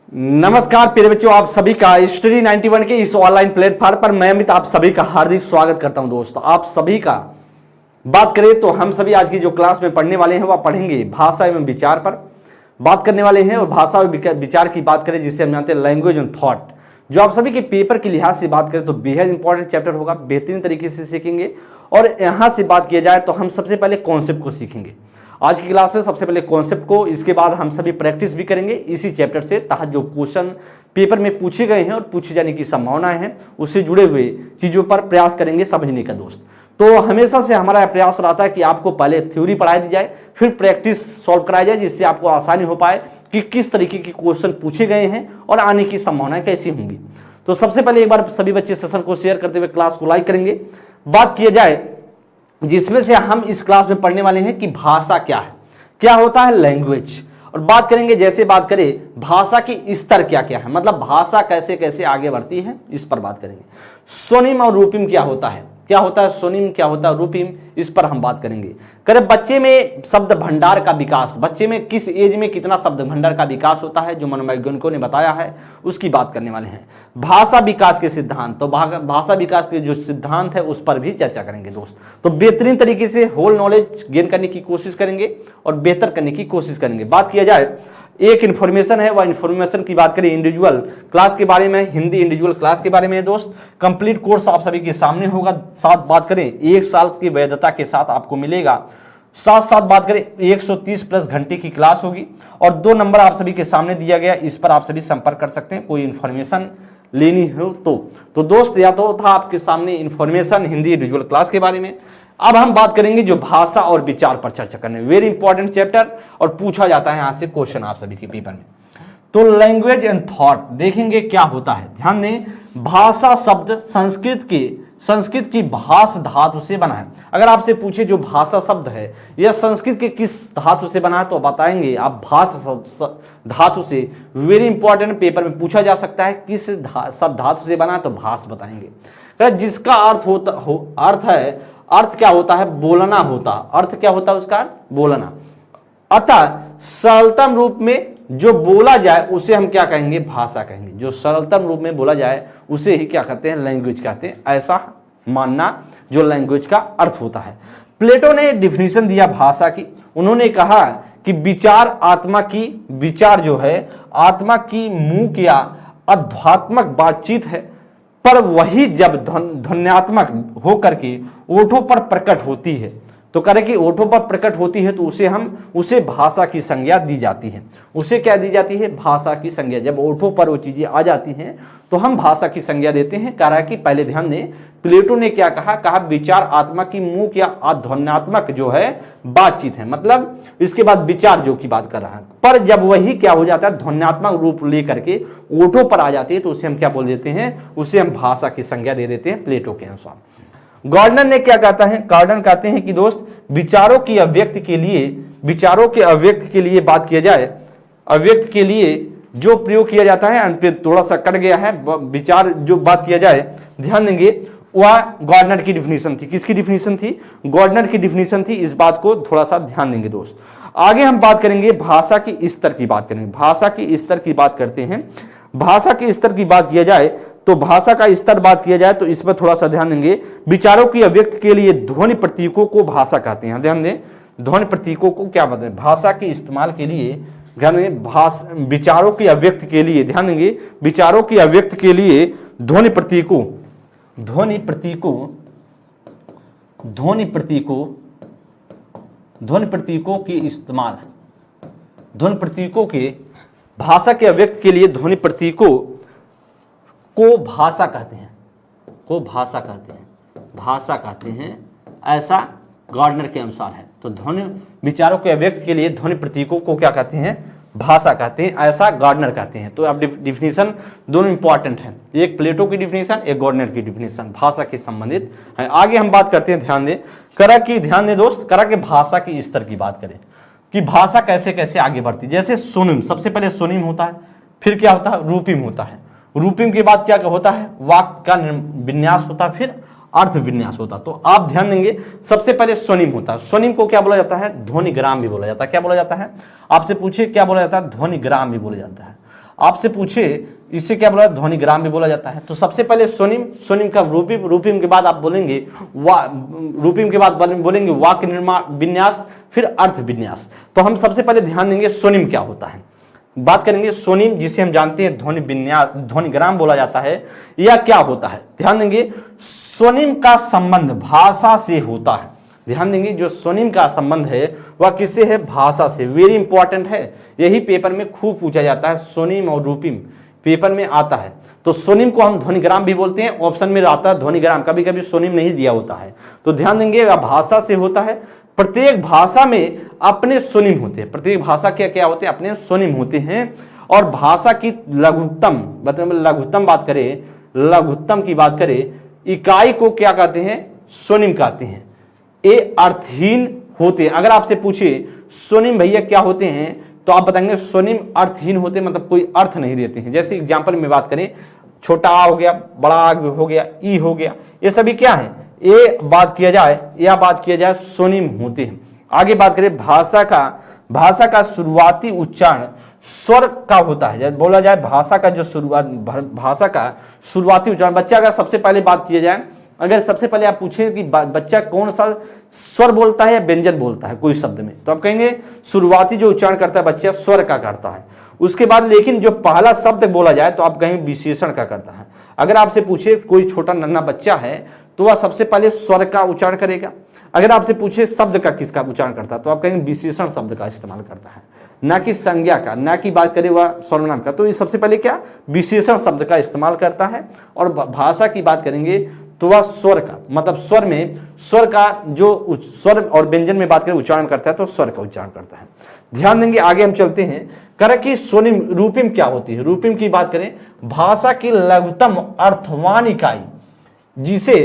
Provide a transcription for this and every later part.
नमस्कार प्यारे बच्चों, आप सभी का स्टडी 91 के इस ऑनलाइन प्लेटफॉर्म पर मैं अमित आप सभी का हार्दिक स्वागत करता हूं। दोस्तों, आप सभी का बात करें तो हम सभी आज की जो क्लास में पढ़ने वाले हैं वह पढ़ेंगे भाषा एवं विचार पर बात करने वाले हैं। और भाषा और विचार की बात करें जिसे हम जानते हैं लैंग्वेज एंड थॉट, जो आप सभी के पेपर के लिहाज से बात करें तो बेहद इंपॉर्टेंट चैप्टर होगा, बेहतरीन तरीके से सीखेंगे। और यहां से बात किया जाए तो हम सबसे पहले कॉन्सेप्ट को सीखेंगे आज की क्लास में। सबसे पहले कॉन्सेप्ट को, इसके बाद हम सभी प्रैक्टिस भी करेंगे इसी चैप्टर से, ताकि जो क्वेश्चन पेपर में पूछे गए हैं और पूछे जाने की संभावनाएं हैं उससे जुड़े हुए चीजों पर प्रयास करेंगे समझने का। दोस्त, तो हमेशा से हमारा प्रयास रहता है कि आपको पहले थ्योरी पढ़ाई दी जाए, फिर प्रैक्टिस सॉल्व कराई जाए, जिससे आपको आसानी हो पाए कि किस तरीके के क्वेश्चन पूछे गए हैं और आने की संभावनाएं कैसी होंगी। तो सबसे पहले एक बार सभी बच्चे सेशन को शेयर करते हुए क्लास को लाइक करेंगे। बात किया जाए जिसमें से हम इस क्लास में पढ़ने वाले हैं कि भाषा क्या है, क्या होता है लैंग्वेज, और बात करेंगे जैसे बात करें भाषा की स्तर क्या क्या है, मतलब भाषा कैसे कैसे आगे बढ़ती है, इस पर बात करेंगे। स्वनिम और रूपिम क्या होता है स्वनिम, क्या होता है रूपिम, इस पर हम बात करेंगे। करें बच्चे में शब्द भंडार का विकास, बच्चे में किस एज में कितना शब्द भंडार का विकास होता है, जो मनोवैज्ञानिकों ने बताया है उसकी बात करने वाले हैं। भाषा विकास के सिद्धांत, तो भाषा विकास के जो सिद्धांत है उस पर भी चर्चा करेंगे। दोस्त, तो बेहतरीन तरीके से होल नॉलेज गेन करने की कोशिश करेंगे और बेहतर करने की कोशिश करेंगे। बात किया जाए एक इन्फॉर्मेशन है, वह इन्फॉर्मेशन की बात करें इंडिविजुअल क्लास के बारे में, हिंदी इंडिविजुअल क्लास के बारे में। दोस्त, कंप्लीट कोर्स आप सभी के सामने होगा। साथ बात करें 1 साल की वैधता के साथ आपको मिलेगा। साथ साथ बात करें 130 प्लस घंटे की क्लास होगी और 2 नंबर आप सभी के सामने दिया गया, इस पर आप सभी संपर्क कर सकते हैं कोई इन्फॉर्मेशन लेनी हो तो दोस्त, या तो था आपके सामने इन्फॉर्मेशन हिंदी इंडिविजुअल क्लास के बारे में। अब हम बात करेंगे जो भाषा और विचार पर चर्चा करने, वेरी इंपॉर्टेंट चैप्टर, और पूछा जाता है यहां से क्वेश्चन आप सभी के पेपर में। तो लैंग्वेज एंड थॉट देखेंगे क्या होता है। ध्यान दें, भाषा शब्द संस्कृत की भाष धातु से बना है। अगर आपसे पूछे जो भाषा शब्द है यह संस्कृत के किस धातु से बना है तो बताएंगे आप भाष धातु से। वेरी इंपॉर्टेंट, पेपर में पूछा जा सकता है किस शब्द धातु से बना है तो भाष बताएंगे। जिसका अर्थ क्या होता है, बोलना होता। अर्थ क्या होता है उसका, बोलना। अतः सरलतम रूप में जो बोला जाए उसे हम क्या कहेंगे, भाषा कहेंगे। जो सरलतम रूप में बोला जाए उसे ही क्या कहते हैं, लैंग्वेज कहते हैं। ऐसा मानना जो लैंग्वेज का अर्थ होता है। प्लेटो ने डिफिनीशन दिया भाषा की। उन्होंने कहा कि विचार जो है आत्मा की मूक या अध्यात्मक बातचीत है, पर वही जब ध्वन्यात्मक होकर के ओठों पर प्रकट होती है, तो करें कि ओठों पर प्रकट होती है तो उसे भाषा की संज्ञा दी जाती है। उसे क्या दी जाती है, भाषा की संज्ञा। जब ओठों पर वो चीजें आ जाती हैं तो हम भाषा की संज्ञा देते हैं। कहा कि पहले ध्यान दें, प्लेटो ने क्या कहा विचार आत्मा की मूक या अध्वन्यात्मक जो है बातचीत है, मतलब इसके बाद विचार जो की बात कर रहा है। पर जब वही क्या हो जाता है, ध्वन्यात्मक रूप लेकर के ओठों पर आ जाती है तो उसे हम क्या बोल देते हैं, उसे हम भाषा की संज्ञा दे देते हैं प्लेटो के अनुसार। गॉर्डनर ने क्या कहता है, गॉर्डनर कहते हैं कि दोस्त, विचारों के अभिव्यक्ति के लिए बात किया जाए, अभिव्यक्ति के लिए जो प्रयोग किया जाता है, पे थोड़ा सा कट गया है, विचार जो बात किया जाए, ध्यान देंगे, वह गॉर्डनर की डिफिनीशन थी। किसकी डिफिनीशन थी, गॉर्डनर की डिफिनीशन थी। इस बात को थोड़ा सा ध्यान देंगे दोस्त। आगे हम बात करेंगे भाषा की स्तर की बात करेंगे। भाषा की स्तर की बात करते हैं। भाषा के स्तर की बात किया जाए तो भाषा का स्तर बात किया जाए तो इस पर थोड़ा सा ध्यान देंगे। विचारों की अभिव्यक्ति के लिए ध्वनि प्रतीकों को भाषा कहते हैं। ध्यान दें, ध्वनि प्रतीकों को क्या बताते हैं, भाषा के इस्तेमाल के लिए। ध्यान देंगे, विचारों की अभिव्यक्ति के लिए, ध्यान देंगे, विचारों की अभिव्यक्ति के लिए ध्वनि प्रतीकों के इस्तेमाल, ध्वनि प्रतीकों के भाषा के अभिव्यक्ति के लिए ध्वनि प्रतीकों को भाषा कहते हैं, ऐसा गॉर्डनर के अनुसार है। तो विचारों के अभिव्यक्ति के लिए ध्वनि प्रतीकों को क्या कहते हैं, भाषा कहते हैं, ऐसा गॉर्डनर कहते हैं। तो अब डिफिनीशन दोनों इंपॉर्टेंट हैं, एक प्लेटो की डिफिनीशन, एक गॉर्डनर की डिफिनीशन, भाषा के संबंधित है। आगे हम बात करते हैं, ध्यान दें, ध्यान दें दोस्त, के भाषा की स्तर की बात करें कि भाषा कैसे कैसे आगे बढ़ती। जैसे स्वनिम, सबसे पहले स्वनिम होता है, फिर क्या होता है, रूपिम होता है। रूपिम के बाद क्या होता है, वाक्य का विन्यास होता है, फिर अर्थ विन्यास होता। तो आप ध्यान देंगे, सबसे पहले स्वनिम होता है। स्वनिम को क्या बोला जाता है, ध्वनिग्राम भी बोला जाता है। क्या बोला जाता है, आपसे पूछिए क्या बोला जाता है, ध्वनिग्राम भी बोला जाता है। आपसे पूछे इसे क्या बोला, ध्वनिग्राम भी बोला जाता है। तो सबसे पहले स्वनिम, स्वनिम का रूपिम, रूपिम के बाद आप बोलेंगे रूपिम के बाद बोलेंगे वाक्य निर्माण विन्यास, फिर अर्थ विन्यास। तो हम सबसे पहले ध्यान देंगे स्वनिम क्या होता है, बात करेंगे स्वनिम जिसे हम जानते हैं ध्वनि विन्यास, ध्वनिग्राम बोला जाता है, यह क्या होता है। ध्यान देंगे स्वनिम का संबंध भाषा से होता है। ध्यान देंगे जो स्वनिम का संबंध है वह किससे है, भाषा से। वेरी इंपॉर्टेंट है, यही पेपर में खूब पूछा जाता है, स्वनिम और रूपिम पेपर में आता है। तो स्वनिम को हम ध्वनिग्राम भी बोलते हैं, ऑप्शन में आता है ध्वनिग्राम, कभी कभी स्वनिम नहीं दिया होता है। तो ध्यान देंगे वह भाषा से होता है। प्रत्येक भाषा में अपने स्वनिम होते हैं, प्रत्येक भाषा के क्या होते हैं, अपने स्वनिम होते हैं। और भाषा की लघुत्तम, मतलब लघुत्तम बात करें, लघुत्तम की बात करें, इकाई को क्या कहते हैं, स्वनिम कहते हैं। ये अर्थहीन होते हैं। अगर आपसे पूछे स्वनिम भैया क्या होते हैं, तो आप बताएंगे स्वनिम अर्थहीन होते हैं, मतलब कोई अर्थ नहीं देते हैं। जैसे एग्जाम्पल में बात करें, छोटा आ हो गया, बड़ा आ हो गया, ई हो गया, ये सभी क्या है, ये बात किया जाए, यह बात किया जाए स्वनिम होते हैं। आगे बात करें भाषा का शुरुआती उच्चारण स्वर का होता है। जब बोला जाए भाषा का जो भाषा का शुरुआती उच्चारण, बच्चा का सबसे पहले बात किया जाए, अगर सबसे पहले आप पूछें कि बच्चा कौन सा स्वर बोलता है या व्यंजन बोलता है कोई शब्द में, तो आप कहेंगे शुरुआती जो उच्चारण करता है बच्चा स्वर का करता है। उसके बाद लेकिन जो पहला शब्द बोला जाए तो आप कहेंगे विशेषण का करता है। अगर आपसे पूछे कोई छोटा नन्हा बच्चा है तो वह सबसे पहले स्वर का उच्चारण करेगा। अगर आपसे पूछे शब्द का किसका उच्चारण करता है तो आप कहेंगे विशेषण शब्द का इस्तेमाल करता है, ना कि संज्ञा का, ना कि बात करें वह सर्वनाम का। तो ये सबसे पहले क्या विशेषण शब्द का इस्तेमाल करता है। और भाषा की बात करेंगे तो वह स्वर का, मतलब स्वर में स्वर का जो स्वर और व्यंजन में बात करें उच्चारण करता है तो स्वर का उच्चारण करता है। ध्यान देंगे आगे हम चलते हैं, करें कि स्वनिम रूपिम क्या होती है। रूपिम की बात करें, भाषा की लघुत्तम अर्थवान इकाई जिसे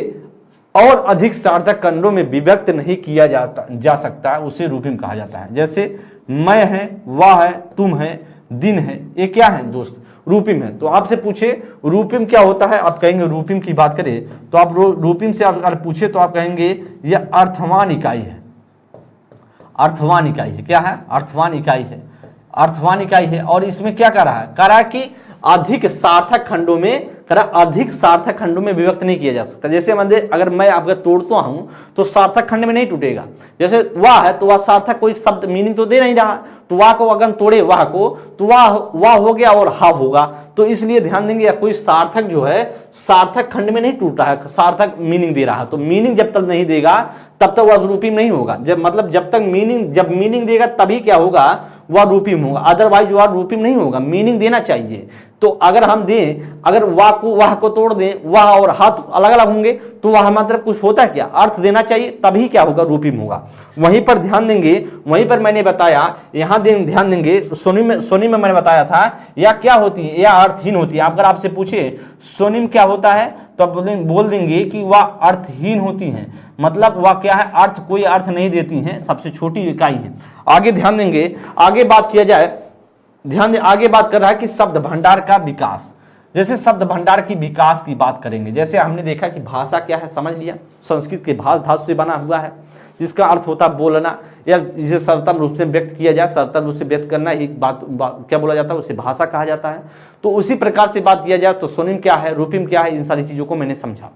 और अधिक सार्थक खंडों में विभक्त नहीं किया जा सकता है, उसे रूपिम कहा जाता है। जैसे मैं है, वह है, तुम है, दिन है, ये क्या है दोस्त, रूपिम है। तो आपसे पूछे रूपिम क्या होता है, आप कहेंगे रूपिम की बात करें तो आप रूपिम से अगर पूछे तो आप कहेंगे यह अर्थवान इकाई है। अर्थवान इकाई है, क्या है, अर्थवान इकाई है, अर्थवान इकाई है। और इसमें क्या कर रहा है कि अधिक सार्थक खंडों में, अधिक सार्थक खंडों में विभक्त नहीं किया जा सकता। जैसे अगर मैं आपका तोड़ता हूं तो सार्थक खंड में नहीं टूटेगा। जैसे वाह है तो वह सार्थक कोई शब्द मीनिंग तो दे नहीं रहा, तो वाह को अगर तोड़े वाह को तो वाह हो गया और हा होगा। तो इसलिए ध्यान देंगे कोई सार्थक जो है सार्थक खंड में नहीं टूटा है, सार्थक मीनिंग दे रहा है। तो मीनिंग जब तक नहीं देगा तब तक वह रूपिम नहीं होगा। जब तक मीनिंग देगा तभी क्या होगा, वह रूपिम होगा, अदरवाइज वह रूपिम नहीं होगा। मीनिंग देना चाहिए। तो अगर हम दें, अगर वाह को तोड़ दें, वाह और हाथ अलग अलग होंगे तो वह मतलब कुछ होता क्या, अर्थ देना चाहिए, तभी क्या होगा, रूपिम होगा। वहीं पर ध्यान देंगे, वहीं पर मैंने बताया, यहां ध्यान देंगे स्वनिम में मैंने बताया था यह क्या होती है, यह अर्थहीन होती है। अगर आपसे पूछे स्वनिम क्या होता है तो आप बोल देंगे कि वह अर्थहीन होती है, मतलब वह क्या है, अर्थ कोई अर्थ नहीं देती हैं, सबसे छोटी इकाई है। आगे ध्यान देंगे, आगे बात किया जाए, आगे बात कर रहा है कि शब्द भंडार का विकास। जैसे शब्द भंडार की विकास की बात करेंगे, जैसे हमने देखा कि भाषा क्या है, समझ लिया, संस्कृत के भाष धातु से बना हुआ है, जिसका अर्थ होता है बोलना या जिसे सरलतम रूप से व्यक्त किया जाए, सरलतम रूप से व्यक्त करना, एक बात क्या बोला जाता है, उसे भाषा कहा जाता है। तो उसी प्रकार से बात किया जाए तो स्वनिम क्या है, रूपिम क्या है, इन सारी चीजों को मैंने समझा।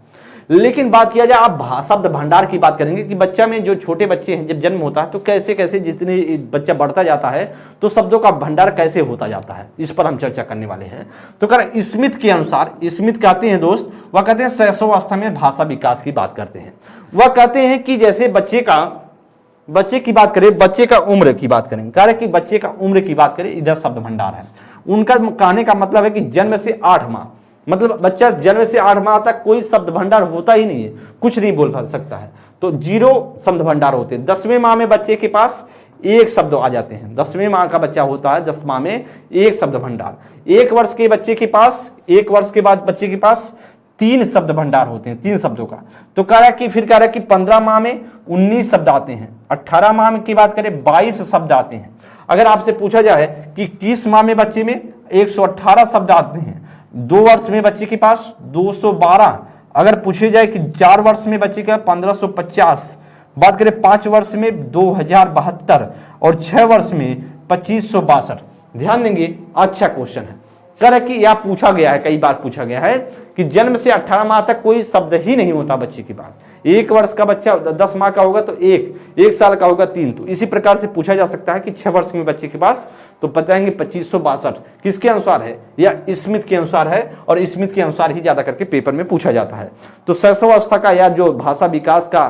लेकिन बात किया जाए अब शब्द भंडार की बात करेंगे कि बच्चा में जो छोटे बच्चे हैं जब जन्म होता है तो कैसे कैसे जितने बच्चा बढ़ता जाता है तो शब्दों का भंडार कैसे होता जाता है, इस पर हम चर्चा करने वाले हैं। तो स्मिथ के अनुसार, स्मिथ कहते हैं दोस्त, वह कहते हैं शैशवावस्था में भाषा विकास की बात करते हैं। वह कहते हैं कि जैसे बच्चे की बात करें, बच्चे का उम्र की बात करें, कह रहे कि बच्चे का उम्र की बात करें, इधर शब्द भंडार है। उनका कहने का मतलब है कि जन्म से 8 माह, मतलब बच्चा जन्म से 8 माह तक कोई शब्द भंडार होता ही नहीं है, कुछ नहीं बोल सकता है, तो 0 शब्द भंडार होते हैं। 10वें माह में बच्चे के पास 1 शब्द आ जाते हैं। 10वें माह का बच्चा होता है 10 माह में 1 शब्द भंडार। 1 वर्ष के बच्चे के पास, 1 वर्ष के बाद बच्चे के पास 3 शब्द भंडार होते हैं, 3 शब्दों का। तो कह रहा है कि 15 माह में 19 शब्द आते हैं। 18 माह की बात करें 22 शब्द आते हैं। अगर आपसे पूछा जाए कि 21 माह में बच्चे में 118 शब्द आते हैं। 2 वर्ष में बच्चे के पास 212। अगर पूछे जाए कि 4 वर्ष में बच्चे का 1550, बात करें 5 वर्ष में 2072 और 6 वर्ष में 2562। ध्यान देंगे, अच्छा क्वेश्चन है। कर कि या पूछा गया है, कई बार पूछा गया है कि जन्म से 18 माह तक कोई शब्द ही नहीं होता बच्चे के पास। 1 वर्ष का बच्चा 10 माह का होगा तो 1 साल का होगा 3। तो इसी प्रकार से पूछा जा सकता है कि 6 वर्ष में बच्चे के पास, तो बताएंगे 2562 किसके अनुसार है, या स्मिथ के अनुसार है, और स्मिथ के अनुसार ही ज्यादा करके पेपर में पूछा जाता है। तो शैशवावस्था का या जो भाषा विकास का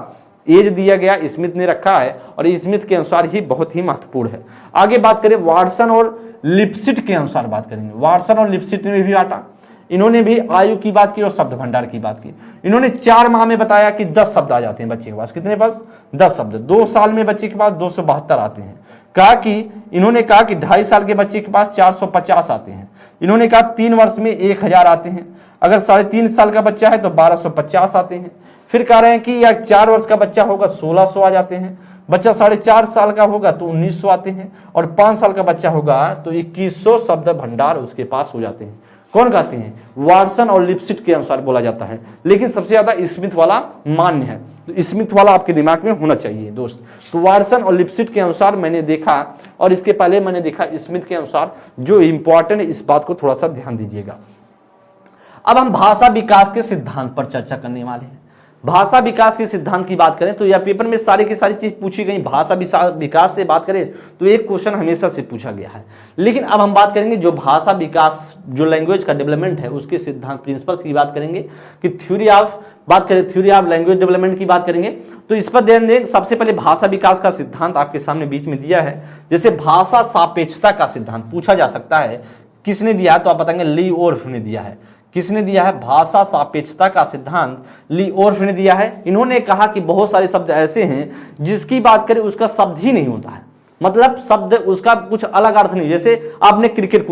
एज दिया गया स्मिथ ने रखा है, और स्मिथ के अनुसार ही बहुत ही महत्वपूर्ण है। आगे बात करें वाटसन और लिप्सिट के अनुसार बात करेंगे। वाटसन और लिप्सिट ने भी बांटा, इन्होंने भी आयु की बात की और शब्द भंडार की बात की। इन्होंने 4 माह में बताया कि 10 शब्द आ जाते हैं बच्चे के पास, कितने पास 10 शब्द। 2 साल में बच्चे के पास 272 आते हैं। इन्होंने कहा कि 2.5 साल के बच्चे के पास 450 आते हैं। इन्होंने कहा 3 वर्ष में 1000 आते हैं। अगर 3.5 साल का बच्चा है तो 1250 आते हैं। फिर कह रहे हैं कि या 4 वर्ष का बच्चा होगा 1600 आ जाते हैं। बच्चा 4.5 साल का होगा तो 1900 आते हैं, और 5 साल का बच्चा होगा तो 2100 शब्द भंडार उसके पास हो जाते हैं। कौन कहते हैं? वाटसन और लिप्सिट के अनुसार बोला जाता है, लेकिन सबसे ज्यादा स्मिथ वाला मान्य है। तो स्मिथ वाला आपके दिमाग में होना चाहिए दोस्त। तो वाटसन और लिप्सिट के अनुसार मैंने देखा, और इसके पहले मैंने देखा स्मिथ के अनुसार। जो इंपॉर्टेंट है इस बात को थोड़ा सा ध्यान दीजिएगा। अब हम भाषा विकास के सिद्धांत पर चर्चा करने वाले हैं। भाषा विकास के सिद्धांत की बात करें तो यह पेपर में सारी की सारी चीज पूछी गई। भाषा विकास से बात करें तो एक क्वेश्चन हमेशा से पूछा गया है, लेकिन अब हम बात करेंगे जो भाषा विकास, जो लैंग्वेज का डेवलपमेंट है उसके सिद्धांत प्रिंसिपल्स की बात करेंगे, कि थ्योरी ऑफ लैंग्वेज डेवलपमेंट की बात करेंगे। तो इस पर ध्यान दें। सबसे पहले भाषा विकास का सिद्धांत आपके सामने बीच में दिया है। जैसे भाषा सापेक्षता का सिद्धांत पूछा जा सकता है, किसने दिया? तो आप बताएंगे लीओर्फ ने दिया है। किसने दिया है? भाषा सापेक्षता का सिद्धांत लीओर्फ ने दिया है। इन्होंने कहा कि बहुत सारे शब्द ऐसे हैं जिसकी बात करें उसका शब्द ही नहीं होता है, मतलब शब्द उसका कुछ अलग अर्थ नहीं। जैसे आपने क्रिकेट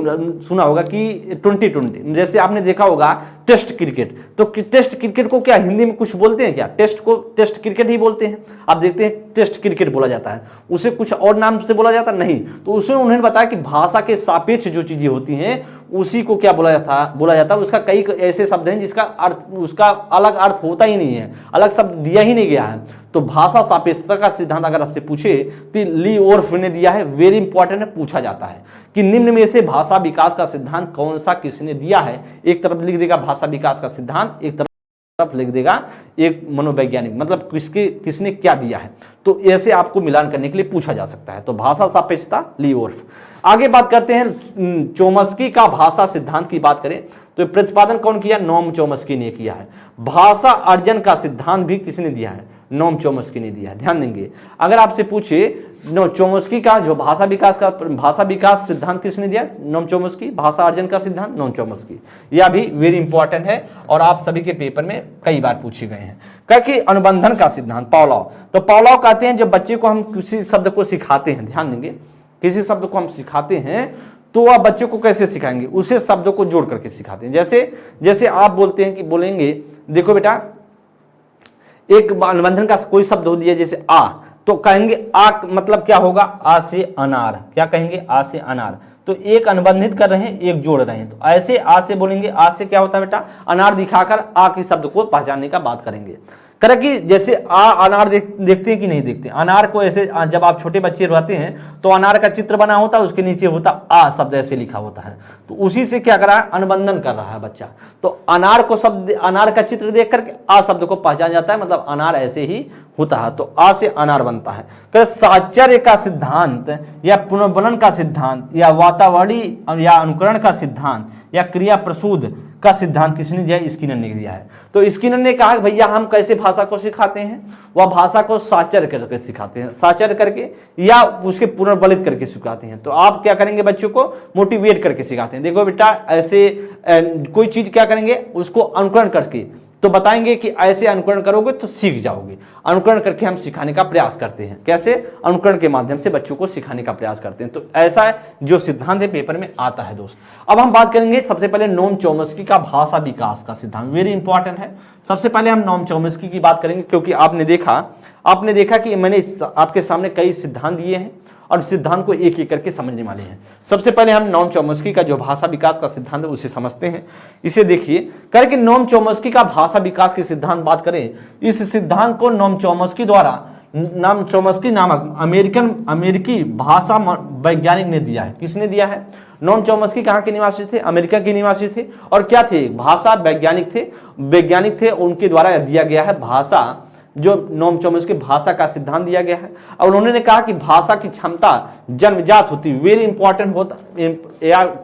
सुना होगा कि 2020, जैसे आपने देखा होगा टेस्ट क्रिकेट, तो टेस्ट क्रिकेट को क्या हिंदी में कुछ बोलते हैं क्या? टेस्ट को टेस्ट क्रिकेट ही बोलते हैं। आप देखते हैं टेस्ट क्रिकेट बोला जाता है, उसे कुछ और नाम से बोला जाता नहीं। तो उसमें उन्होंने बताया कि भाषा के सापेक्ष जो चीजें होती हैं उसी को क्या बोला जाता है। उसका कई ऐसे शब्द हैं जिसका अर्थ, उसका अलग अर्थ होता ही नहीं है, अलग शब्द दिया ही नहीं गया है। तो भाषा सापेक्षता का सिद्धांत अगर आपसे पूछे तो लीओर्फ ने दिया है। वेरी इंपॉर्टेंट है, पूछा जाता है कि निम्न में से भाषा विकास का सिद्धांत कौन सा किसने दिया है। एक तरफ लिख देगा भाषा विकास का सिद्धांत, एक तरफ लिख देगा एक मनोवैज्ञानिक, मतलब किसने क्या दिया है। तो ऐसे आपको मिलान करने के लिए पूछा जा सकता है। तो भाषा सापेक्षता लीओर्फ। आगे बात करते हैं चोम्स्की का भाषा सिद्धांत की बात करें तो प्रतिपादन कौन किया? नोम चोम्स्की ने किया है। भाषा अर्जन का सिद्धांत भी किसने दिया है? नोम चोम्स्की ने दिया है। ध्यान देंगे, अगर आपसे पूछे चोम्स्की का जो भाषा विकास सिद्धांत किसने दिया? नोम चोम्स्की। भाषा अर्जन का सिद्धांत नोम चोम्स्की। यह भी वेरी इंपॉर्टेंट है और आप सभी के पेपर में कई बार पूछे गए हैं। कि अनुबंधन का सिद्धांत पावलोव। तो पावलोव कहते हैं जब बच्चे को हम किसी शब्द को सिखाते हैं, ध्यान देंगे, किसी शब्द को हम सिखाते हैं तो वह बच्चे को कैसे सिखाएंगे? उसे शब्दों को जोड़ करके सिखाते हैं। जैसे आप बोलते हैं कि बोलेंगे देखो बेटा, एक अनुबंधन का कोई शब्द हो दिया जैसे आ, तो कहेंगे आ मतलब क्या होगा? आ से अनार। क्या कहेंगे? आ से अनार। तो एक अनुबंधित कर रहे हैं, एक जोड़ रहे हैं। तो ऐसे आ से बोलेंगे, आ से क्या होता है बेटा? अनार दिखाकर आ के शब्द को पहचानने का बात करेंगे। करे कि जैसे अनार देखते हैं कि नहीं देखते? अनार को ऐसे जब आप छोटे बच्चे रहते हैं तो अनार का चित्र बना होता है, उसके नीचे होता आ शब्द ऐसे लिखा होता है। तो उसी से क्या कर रहा है? अनुबंधन कर रहा है बच्चा। तो अनार का चित्र देख करके आ शब्द को पहचान जाता है, मतलब अनार ऐसे ही होता है। तो आ से अनार बनता है। साहचर्य का सिद्धांत या पुनर्वनन का सिद्धांत या वातावरणीय या अनुकरण का सिद्धांत या क्रिया प्रसूद का सिद्धांत किसने दिया? स्किनर ने दिया है। तो स्किनर ने कहा भैया हम कैसे भाषा को सिखाते हैं? वह भाषा को साहचर्य करके सिखाते हैं, साहचर्य करके या उसके पुनर्बलित करके सिखाते हैं। तो आप क्या करेंगे? बच्चों को मोटिवेट करके सिखाते हैं। देखो बेटा, ऐसे कोई चीज क्या करेंगे? उसको अनुकरण करके तो बताएंगे कि ऐसे अनुकरण करोगे तो सीख जाओगे। अनुकरण करके हम सिखाने का प्रयास करते हैं। कैसे? अनुकरण के माध्यम से बच्चों को सिखाने का प्रयास करते हैं। तो ऐसा है जो सिद्धांत है पेपर में आता है दोस्त। अब हम बात करेंगे सबसे पहले नोम चोम्स्की का भाषा विकास का सिद्धांत। वेरी इंपॉर्टेंट है। सबसे पहले हम नोम चोम्स्की की बात करेंगे क्योंकि आपने देखा कि मैंने आपके सामने कई सिद्धांत दिए हैं और सिद्धांत को एक एक करके समझने वाले हैं। सबसे पहले हम नोम चोम्स्की का जो भाषा विकास का सिद्धांत है उसे समझते हैं। इसे देखिए, कह कि नोम चोम्स्की का भाषा विकास के सिद्धांत बात करें, इस सिद्धांत को नोम चोम्स्की द्वारा नाम चोम्स्की नामक अमेरिकी भाषा वैज्ञानिक ने दिया है। किसने दिया है? नोम चोम्स्की कहाँ के निवासी थे? अमेरिका के निवासी थे और क्या थे? भाषा वैज्ञानिक थे। उनके द्वारा दिया गया है भाषा, जो नोम चोम्स्की भाषा का सिद्धांत दिया गया है। और उन्होंने कहा कि भाषा की क्षमता जन्मजात होती है। वेरी इंपॉर्टेंट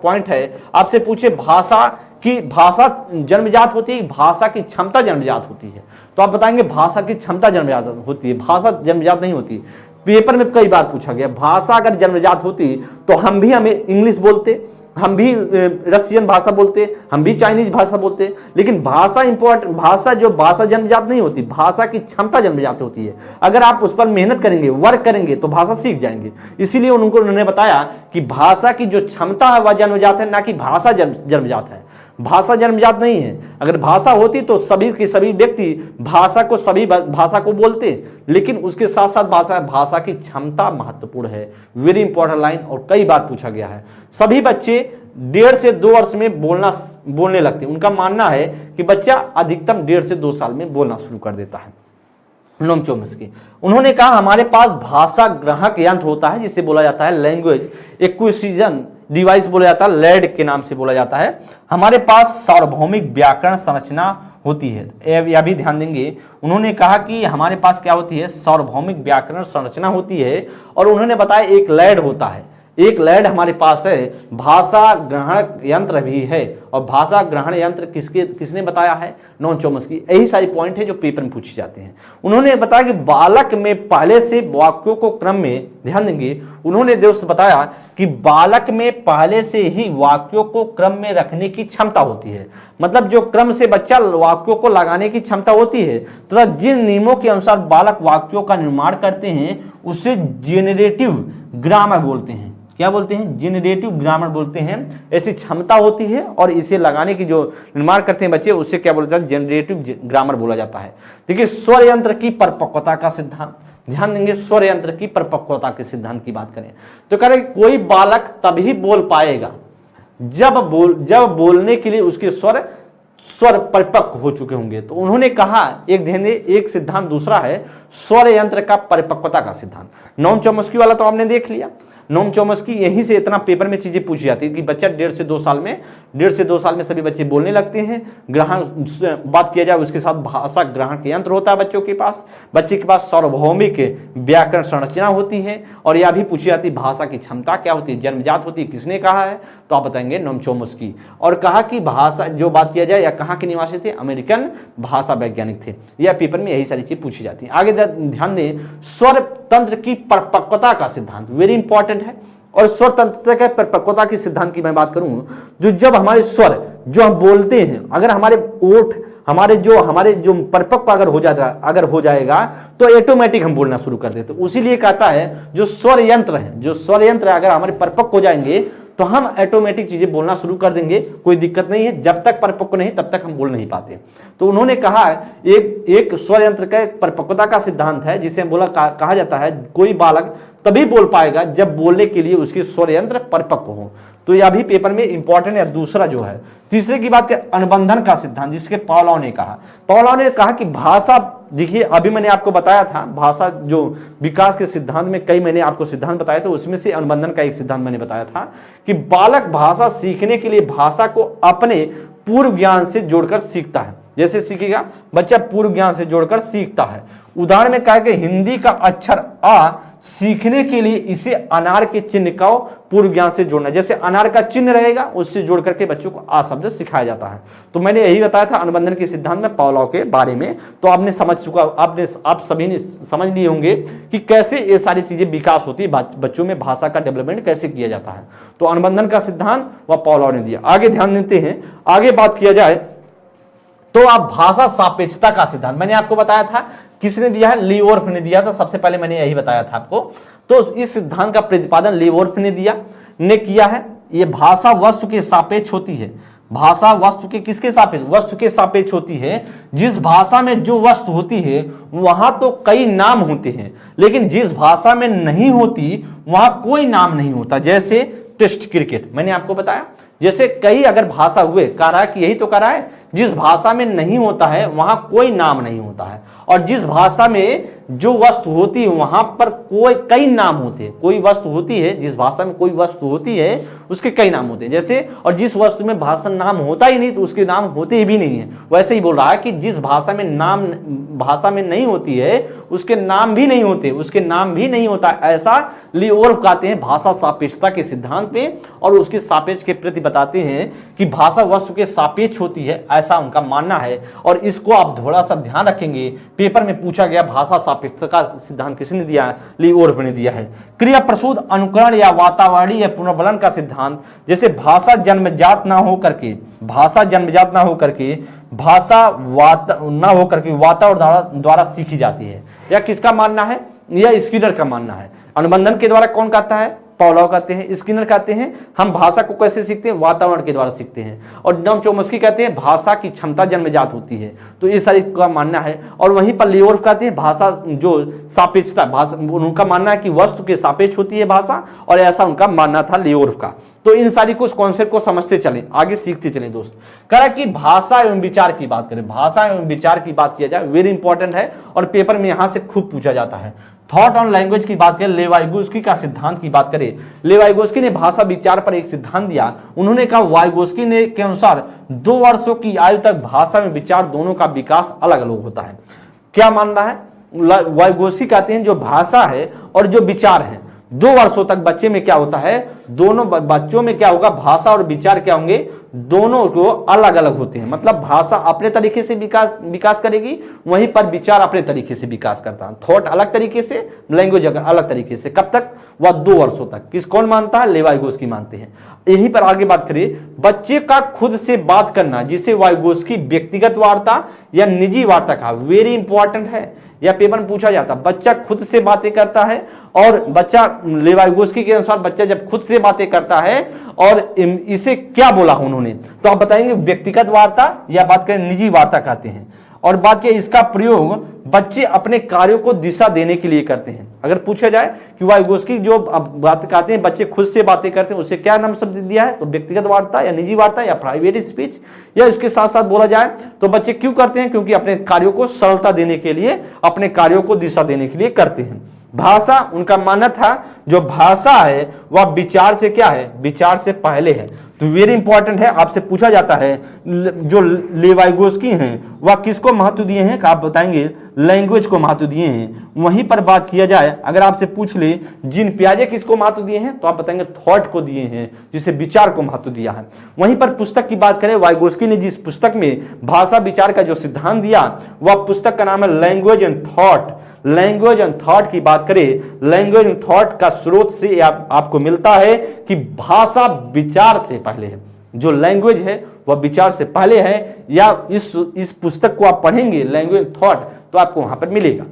पॉइंट है। आपसे पूछे भाषा जन्मजात होती है, भाषा की क्षमता जन्मजात होती है, तो आप बताएंगे भाषा की क्षमता जन्मजात होती है, भाषा जन्मजात नहीं होती। पेपर में कई बार पूछा गया, भाषा अगर जन्मजात होती तो हम भी इंग्लिश बोलते, हम भी रशियन भाषा बोलते, हम भी चाइनीज भाषा बोलते। लेकिन भाषा जन्मजात नहीं होती, भाषा की क्षमता जन्मजात होती है। अगर आप उस पर मेहनत करेंगे, वर्क करेंगे तो भाषा सीख जाएंगे। इसीलिए उन्होंने बताया कि भाषा की जो क्षमता है वह जन्मजात है, ना कि भाषा जन्मजात है। भाषा जन्मजात नहीं है। अगर भाषा होती तो सभी के सभी व्यक्ति भाषा को बोलते, लेकिन उसके साथ साथ भाषा की क्षमता महत्वपूर्ण है। वेरी इंपॉर्टेंट लाइन और कई बार पूछा गया है। सभी बच्चे 1.5 से 2 वर्ष में बोलने लगते हैं। उनका मानना है कि बच्चा अधिकतम 1.5 से 2 साल में बोलना शुरू कर देता है। नोम चोम्स्की उन्होंने कहा हमारे पास भाषा ग्राहक यंत्र होता है, जिसे बोला जाता है लैंग्वेज एक्विजिशन डिवाइस बोला जाता है, लैड के नाम से बोला जाता है। हमारे पास सार्वभौमिक व्याकरण संरचना होती है। यह भी ध्यान देंगे, उन्होंने कहा कि हमारे पास क्या होती है? सार्वभौमिक व्याकरण संरचना होती है। और उन्होंने बताया एक लैड होता है, एक लैड हमारे पास है। भाषा ग्रहण यंत्र भी है। और भाषा ग्रहण यंत्र किसने बताया है? नोम चोम्स्की। यही सारी पॉइंट है जो पेपर में पूछे जाते हैं। उन्होंने बताया कि बालक में पहले से वाक्यों को क्रम में, ध्यान देंगे, उन्होंने दोस्त बताया कि बालक में पहले से ही वाक्यों को क्रम में रखने की क्षमता होती है। मतलब जो क्रम से बच्चा वाक्यों को लगाने की क्षमता होती है, तथा जिन नियमों के अनुसार बालक वाक्यों का निर्माण करते हैं उसे जेनरेटिव ग्रामर बोलते हैं। क्या बोलते हैं? जेनरेटिव ग्रामर बोलते हैं। ऐसी क्षमता होती है और इसे लगाने की जो निर्माण करते हैं बच्चे, उससे क्या बोला जाता है? जेनरेटिव ग्रामर बोला जाता है। देखिए स्वर यंत्र की परिपक्वता का सिद्धांत, ध्यान देंगे, स्वर यंत्र की परिपक्वता के सिद्धांत की बात करें तो कह रहे कोई बालक तभी बोल पाएगा जब बोलने के लिए उसके स्वर परिपक्व हो चुके होंगे। तो उन्होंने कहा एक सिद्धांत दूसरा है स्वर यंत्र का परिपक्वता का सिद्धांत। नोम चोम्स्की वाला तो आपने देख लिया। नोम चोम्स्की, यहीं से इतना पेपर में चीजें पूछी जाती है कि बच्चा 1.5 से 2 साल में सभी बच्चे बोलने लगते हैं। ग्रहण बात किया जाए उसके साथ भाषा ग्रहण के यंत्र होता है बच्चे के पास सार्वभौमिक व्याकरण संरचना होती है। और यह भी पूछी जाती है भाषा की क्षमता क्या होती है? जन्मजात होती है। किसने कहा है? तो आप बताएंगे नोम चोम्स्की। और कहा कि भाषा जो बात किया जाए या कहाँ के निवासी थे? अमेरिकन भाषा वैज्ञानिक थे। यह पेपर में यही सारी चीज पूछी जाती है। आगे ध्यान दें, स्वर तंत्र की परिपक्वता का सिद्धांत वेरी इंपॉर्टेंट है। और स्वर तंत्र के परिपक्वता की सिद्धांत की मैं बात करूं, जब हमारे स्वर जो हम बोलते हैं, अगर हमारे ओठ हमारे जो परिपक्व अगर हो जाएगा तो ऑटोमेटिक हम बोलना शुरू कर देते। उसीलिए कहता है जो स्वर यंत्र अगर हमारे परिपक्व हो जाएंगे तो हम ऑटोमेटिक चीजें बोलना शुरू कर देंगे, कोई दिक्कत नहीं है। जब तक परिपक्व नहीं तब तक हम बोल नहीं पाते। तो उन्होंने कहा एक स्वर यंत्र का परिपक्वता का सिद्धांत है, जिसे कहा जाता है कोई बालक तभी बोल पाएगा जब बोलने के लिए उसके स्वर यंत्र परिपक्व हो। तो यह भी पेपर में इंपॉर्टेंट है। दूसरा जो है, तीसरे की बात करें, अनुबंधन का सिद्धांत, जिसके पावलोव ने कहा कि भाषा, देखिए अभी मैंने आपको बताया था भाषा जो विकास के सिद्धांत में कई मैंने आपको सिद्धांत बताए थे, उसमें से अनुबंधन का एक सिद्धांत मैंने बताया था कि बालक भाषा सीखने के लिए भाषा को अपने पूर्व ज्ञान से जोड़कर सीखता है। जैसे सीखेगा बच्चा पूर्व ज्ञान से जोड़कर सीखता है। उदाहरण में कहा कि हिंदी का अक्षर आ सीखने के लिए इसे अनार के चिन्ह का पूर्व ज्ञान से जोड़ना, जैसे अनार का चिन्ह रहेगा उससे जोड़ करके बच्चों को आ शब्द सिखाया जाता है। तो मैंने यही बताया था अनुबंधन के सिद्धांत में पावलोव के बारे में। तो आपने समझ चुका, आप सभी ने समझ लिए होंगे कि कैसे ये सारी चीजें विकास होती है, बच्चों में भाषा का डेवलपमेंट कैसे किया जाता है। तो अनुबंधन का सिद्धांत वह पावलोव ने दिया। आगे ध्यान देते हैं, आगे बात किया जाए तो आप भाषा सापेक्षता का सिद्धांत मैंने आपको बताया था, किसने दिया है? लीवर्फ ने दिया था। सबसे पहले मैंने यही बताया था आपको। तो इस सिद्धांत का प्रतिपादन लीवर्फ ने किया है। यह भाषा वस्तु के सापेक्ष होती है। भाषा वस्तु के किसके सापेक्ष? वस्तु के सापेक्ष होती है। जिस भाषा में जो वस्तु होती है वहां तो कई नाम होते हैं, लेकिन जिस भाषा में नहीं होती वहां कोई नाम नहीं होता। जैसे टेस्ट क्रिकेट मैंने आपको बताया, जैसे कई अगर भाषा हुए, कह रहा है कि यही तो कह रहा है जिस भाषा में नहीं होता है वहां कोई नाम नहीं होता है, और जिस भाषा में जो वस्तु होती है वहां पर कई नाम होते हैं। कोई वस्तु होती है, जिस भाषा में कोई वस्तु होती है उसके कई नाम होते हैं। जैसे, और जिस वस्तु में भाषा नाम होता ही नहीं तो उसके नाम होते भी नहीं है। वैसे ही बोल रहा है कि जिस भाषा में नाम भाषा में नहीं होती है उसके नाम भी नहीं होते, उसके नाम भी नहीं होता। ऐसा लियोर्फ कहते हैं भाषा सापेक्षता के सिद्धांत पे, और उसके सापेक्ष के प्रति बताते हैं कि भाषा वस्तु के सापेक्ष होती है, ऐसा उनका मानना है। और इसको आप थोड़ा सा ध्यान रखेंगे, पेपर में पूछा गया भाषा सापेक्षता का सिद्धांत किसने दिया है? लियोर्फ ने दिया है। क्रिया प्रसूत अनुकरण या वातावरणीय पुनर्बलन का सिद्धांत, जैसे भाषा जन्मजात ना हो करके, भाषा जन्मजात ना हो करके, भाषा ना हो करके वातावरण द्वारा सीखी जाती है। यह किसका मानना है? यह स्किनर का मानना है। अनुबंधन के द्वारा कौन कहता है? पॉलोव कहते हैं। स्किनर कहते हैं हम भाषा को कैसे सीखते हैं? वातावरण के द्वारा सीखते हैं। और नॉम चोम्स्की कहते हैं भाषा की क्षमता जन्मजात होती है। तो ये सारी का मानना है। और वहीं पर लियोर्फ कहते हैं भाषा जो सापेक्षता, भाषा उनका मानना है कि वस्तु के सापेक्ष होती है भाषा, और ऐसा उनका मानना था लियोर्फ का। तो इन सारी कुछ कॉन्सेप्ट को समझते चलें, आगे सीखते चलें दोस्त। कह रहा कि भाषा एवं विचार की बात करें, भाषा एवं विचार की बात किया जाए, वेरी इंपॉर्टेंट है और पेपर में यहां से खूब पूछा जाता है। थॉट ऑन लैंग्वेज की बात करें, लेवाइगोस्की का सिद्धांत की बात करें। लेवाइगोस्की ने भाषा विचार पर एक सिद्धांत दिया। उन्होंने कहा वाइगोस्की ने के अनुसार 2 वर्षों की आयु तक भाषा में विचार दोनों का विकास अलग अलग होता है। क्या मानना है? वाइगोस्की कहते हैं जो भाषा है और जो विचार है 2 वर्षों तक बच्चे में क्या होता है, दोनों बच्चों में क्या होगा, भाषा और विचार क्या होंगे, दोनों को अलग अलग होते हैं। मतलब भाषा अपने तरीके से विकास करेगी, वहीं पर विचार अपने तरीके से विकास करता है। थॉट अलग तरीके से, लैंग्वेज अलग तरीके से। कब तक? वह 2 वर्षों तक। किस कौन मानता है? लेवाइगोस्की मानते हैं। यहीं पर आगे बात करें, बच्चे का खुद से बात करना, जिसे वाइगोस्की व्यक्तिगत वार्ता या निजी वार्ता कहा। वेरी इंपॉर्टेंट है, या पेपर में पूछा जाता। बच्चा खुद से बातें करता है, और बच्चा लेवाइगोस्की के अनुसार बच्चा जब खुद से बातें करता है, और इसे क्या बोला उन्होंने, तो आप बताएंगे व्यक्तिगत वार्ता या बात करें निजी वार्ता कहते हैं। और बात किया इसका प्रयोग बच्चे अपने कार्यों को दिशा देने के लिए करते हैं। अगर पूछा जाए कि वाइगोस्की जो बात कहते हैं बच्चे खुद से बातें करते हैं, उसे क्या नाम शब्द दिया है, तो व्यक्तिगत वार्ता या निजी वार्ता या प्राइवेट स्पीच। या इसके साथ साथ बोला जाए तो बच्चे क्यों करते हैं? क्योंकि अपने कार्यों को सरलता देने के लिए, अपने कार्यों को दिशा देने के लिए करते हैं। भाषा, उनका मानना था जो भाषा है वह विचार से क्या है, विचार से पहले है। तो वेरी इंपॉर्टेंट है, आपसे पूछा जाता है जो लेवाइगोस्की हैं वह किसको महत्व दिए हैं, आप बताएंगे लैंग्वेज को महत्व दिए हैं। वहीं पर बात किया जाए, अगर आपसे पूछ ले जीन पियाजे किसको महत्व दिए हैं, तो आप बताएंगे थॉट को दिए हैं, जिसे विचार को महत्व दिया है। वहीं पर पुस्तक की बात करें, वाइगोस्की ने जिस पुस्तक में भाषा विचार का जो सिद्धांत दिया वह पुस्तक का नाम है language and thought. Language and thought की बात करें, लैंग्वेज एंड थॉट का स्रोत से आपको मिलता है कि भाषा विचार से पहले है। जो लैंग्वेज है वह विचार से पहले है, या इस पुस्तक को आप पढ़ेंगे लैंग्वेज एंड थॉट तो आपको वहां पर मिलेगा।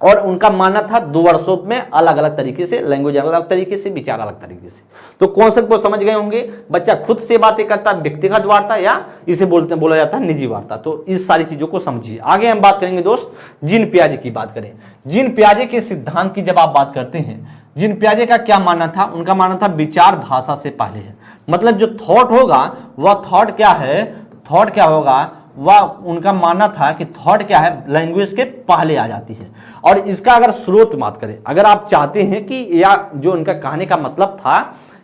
और उनका मानना था 2 वर्षों में अलग अलग तरीके से, लैंग्वेज अलग तरीके से, विचार अलग तरीके से। तो कॉन्सेप्ट को समझ गए होंगे, बच्चा खुद से बातें करता है व्यक्तिगत वार्ता, या इसे बोला जाता है निजी वार्ता। तो इस सारी चीजों को समझिए। आगे हम बात करेंगे दोस्त, जीन पियाजे की बात करें। जीन पियाजे के सिद्धांत की जब आप बात करते हैं, जीन पियाजे का क्या मानना था? उनका मानना था विचार भाषा से पहले है। मतलब जो थॉट होगा वह थॉट क्या है, थॉट क्या होगा, वह उनका मानना था कि थॉट क्या है, लैंग्वेज के पहले आ जाती है। और इसका अगर स्रोत बात करें, अगर आप चाहते हैं कि, या जो उनका कहने का मतलब था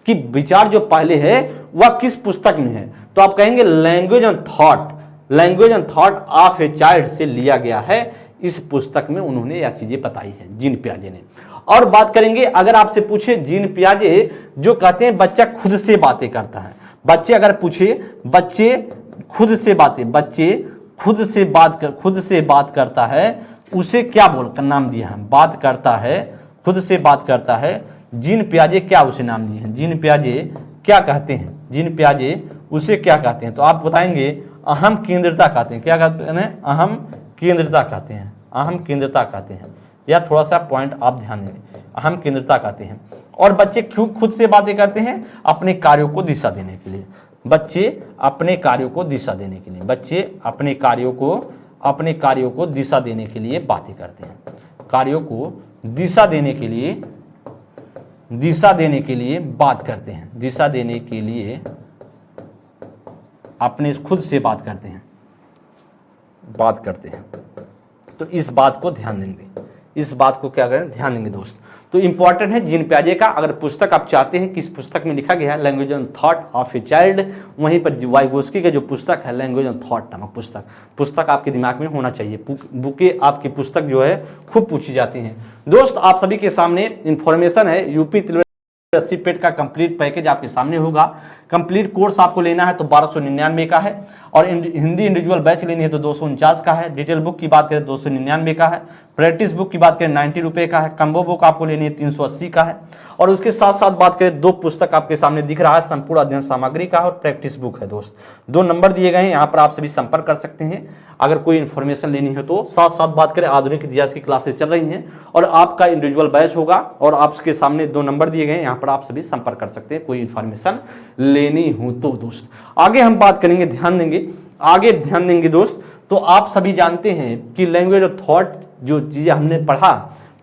कि विचार जो पहले है वह किस पुस्तक में है, तो आप कहेंगे language and thought. Language and thought of a child से लिया गया है। इस पुस्तक में उन्होंने यह चीजें बताई है जीन पियाजे ने। और बात करेंगे, अगर आपसे पूछे जीन पियाजे जो कहते हैं बच्चा खुद से बातें करता है, बच्चे अगर पूछे बच्चे खुद से बात करता है, उसे क्या बोल नाम दिया है, बात करता है, खुद से बात करता है। जीन पियाजे क्या उसे नाम दिए हैं, जीन पियाजे क्या कहते हैं, जीन पियाजे उसे क्या कहते हैं, तो आप बताएंगे अहम केंद्रता कहते हैं। क्या कहते हैं? अहम केंद्रता कहते हैं, अहम केंद्रता कहते हैं। या थोड़ा सा पॉइंट आप ध्यान दें, अहम केंद्रता कहते हैं। और बच्चे क्यों खुद से बातें करते हैं? अपने कार्यों को दिशा देने के लिए। बच्चे अपने कार्यों को दिशा देने के लिए, बच्चे अपने कार्यों को दिशा देने के लिए बातें करते हैं। कार्यों को दिशा देने के लिए बात करते हैं, दिशा देने के लिए अपने खुद से बात करते हैं। तो इस बात को ध्यान देंगे, इस बात को क्या करें, ध्यान देंगे दोस्त। तो इंपॉर्टेंट है जीन पियाजे का। अगर पुस्तक आप चाहते हैं, किस पुस्तक में लिखा गया है language and thought of a child, वहीं पर वाइगोस्की का जो पुस्तक है लैंग्वेज एंड थॉट नामक पुस्तक आपके दिमाग में होना चाहिए। बुके आपकी पुस्तक जो है खूब पूछी जाती हैं दोस्त। आप सभी के सामने इंफॉर्मेशन है, यूपी पेट का कंप्लीट पैकेज आपके सामने होगा। कंप्लीट कोर्स आपको लेना है तो 1299 का है, और हिंदी इंडिविजुअल बैच लेनी है तो 249 का है। डिटेल बुक की बात करें 299 का है। प्रैक्टिस बुक की बात करें 90 रुपए का है। कम्बो बुक आपको लेनी है 380 का है। और उसके साथ साथ बात करें 2 पुस्तक आपके सामने दिख रहा है, संपूर्ण अध्ययन सामग्री का और प्रैक्टिस बुक है दोस्त। 2 नंबर दिए गए हैं, यहाँ पर आप सभी संपर्क कर सकते हैं अगर कोई इन्फॉर्मेशन लेनी है तो। साथ साथ बात करें आधुनिक इतिहास की क्लासेस चल रही हैं और आपका इंडिविजुअल बैच होगा, और आपके सामने 2 नंबर दिए गए हैं, यहाँ पर आप सभी संपर्क कर सकते हैं कोई इन्फॉर्मेशन लेनी हो तो दोस्त। आगे हम बात करेंगे, ध्यान देंगे दोस्त। तो आप सभी जानते हैं कि लैंग्वेज और थॉट जो चीजें हमने पढ़ा,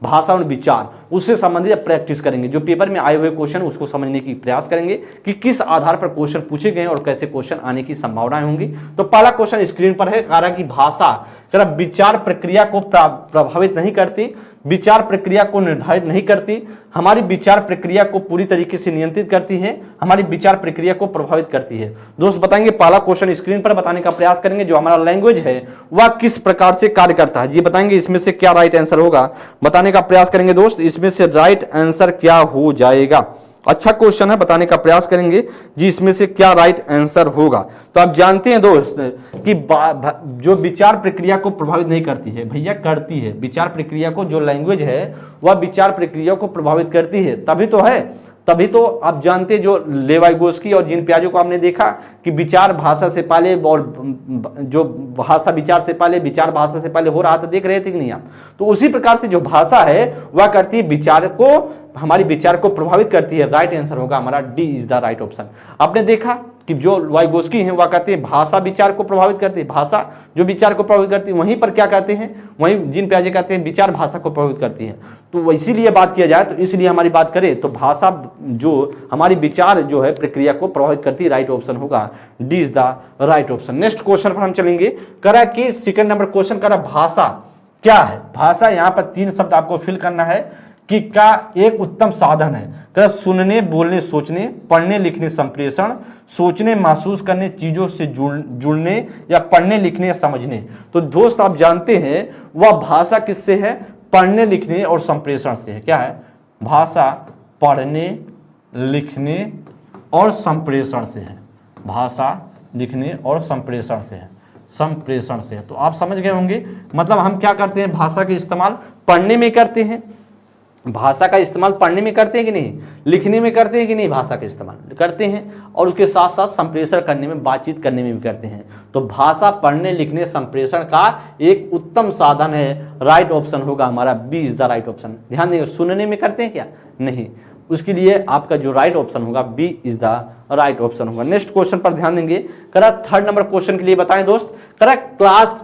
भाषा और विचार, उससे संबंधित प्रैक्टिस करेंगे। जो पेपर में आए हुए क्वेश्चन उसको समझने की प्रयास करेंगे कि किस आधार पर क्वेश्चन पूछे गए और कैसे क्वेश्चन आने की संभावनाएं होंगी। तो पहला क्वेश्चन स्क्रीन पर है, कह रहा कि भाषा विचार प्रक्रिया को प्रभावित नहीं करती, विचार प्रक्रिया को निर्धारित नहीं करती, हमारी विचार प्रक्रिया को पूरी तरीके से नियंत्रित करती है, हमारी विचार प्रक्रिया को प्रभावित करती है। दोस्त बताएंगे, पहला क्वेश्चन स्क्रीन पर बताने का प्रयास करेंगे। जो हमारा लैंग्वेज है वह किस प्रकार से कार्य करता है, ये बताएंगे। इसमें से क्या राइट आंसर होगा बताने का प्रयास करेंगे दोस्त। इसमें से राइट आंसर क्या हो जाएगा? अच्छा क्वेश्चन है, बताने का प्रयास करेंगे जी इसमें से क्या राइट आंसर होगा। तो आप जानते हैं दोस्त कि जो विचार प्रक्रिया को प्रभावित नहीं करती है, भैया करती है विचार प्रक्रिया को। जो लैंग्वेज है वह विचार प्रक्रिया को प्रभावित करती है, तभी तो आप जानते हैं जो लेवाइगोस्की और जीन पियाजे को आपने देखा कि विचार भाषा से पहले, और जो भाषा विचार से पहले, विचार भाषा से पहले हो रहा था, देख रहे थे कि नहीं आप? तो उसी प्रकार से जो भाषा है वह करती है विचार को, हमारी विचार को प्रभावित करती है। राइट आंसर होगा हमारा D is the right option. आपने देखा कि जो वाइगोस्की है वह कहते हैं भाषा विचार को प्रभावित करती है, भाषा जो विचार को प्रभावित करती है। वहीं पर क्या कहते हैं, वहीं जीन पियाजे कहते हैं विचार भाषा को प्रभावित करती है। तो इसीलिए बात किया जाए तो इसलिए हमारी बात करें तो भाषा जो हमारी विचार जो है प्रक्रिया को प्रभावित करती है। राइट ऑप्शन होगा D is the right option. Next question पर हम चलेंगे। करा कि सेकंड नंबर क्वेश्चन करा भाषा क्या है। भाषा यहाँ पर 3 शब्द आपको फिल करना है कि का एक उत्तम साधन है। सुनने, बोलने, सोचने, पढ़ने, लिखने, संप्रेषण, सोचने, महसूस करने, चीजों से जुड़ने, या पढ़ने, लिखने या समझने। तो दोस्त आप जानते हैं वह भाषा किससे है? पढ़ने, लिखने और संप्रेषण से है। क्या है? भाषा पढ़ने, लिखने और संप्रेषण से है। भाषा लिखने और संप्रेषण से है, संप्रेषण से है। तो आप समझ गए होंगे, मतलब हम क्या करते हैं, भाषा का इस्तेमाल पढ़ने में करते हैं, भाषा का इस्तेमाल पढ़ने में करते हैं कि नहीं, लिखने में करते हैं कि नहीं, भाषा का इस्तेमाल करते हैं, और उसके साथ साथ संप्रेषण करने में, बातचीत करने में भी करते हैं। तो भाषा पढ़ने, लिखने, संप्रेषण का एक उत्तम साधन है। राइट ऑप्शन होगा हमारा B is the right option. ध्यान देंगे, सुनने में करते हैं क्या? नहीं, उसके लिए आपका जो राइट ऑप्शन होगा B is the right option होगा। नेक्स्ट क्वेश्चन पर ध्यान देंगे। करा थर्ड नंबर क्वेश्चन के लिए बताएं दोस्त। करा